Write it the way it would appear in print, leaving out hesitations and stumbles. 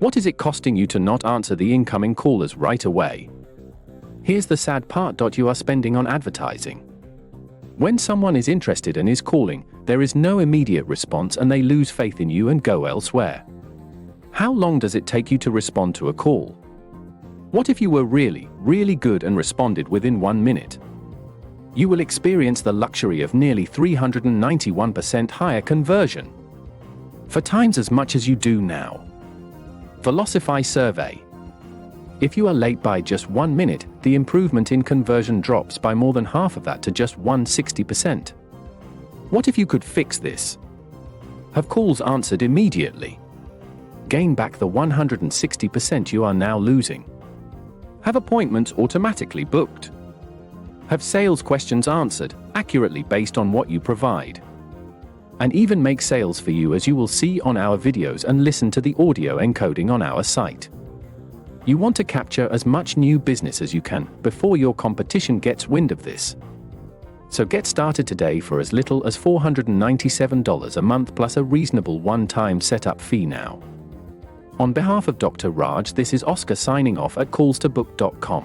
What is it costing you to not answer the incoming callers right away? Here's the sad part: you are spending on advertising. When someone is interested and is calling, there is no immediate response and they lose faith in you and go elsewhere. How long does it take you to respond to a call? What if you were really, really good and responded within 1 minute? You will experience the luxury of nearly 391% higher conversion. For times as much as you do now. Velocify survey. If you are late by just 1 minute, the improvement in conversion drops by more than half of that to just 160%. What if you could fix this? Have calls answered immediately. Gain back the 160% you are now losing. Have appointments automatically booked. Have sales questions answered accurately based on what you provide. And even make sales for you, as you will see on our videos and listen to the audio encoding on our site. You want to capture as much new business as you can before your competition gets wind of this. So get started today for as little as $497 a month plus a reasonable one-time setup fee now. On behalf of Dr. Raj, this is Oscar signing off at callstobook.com.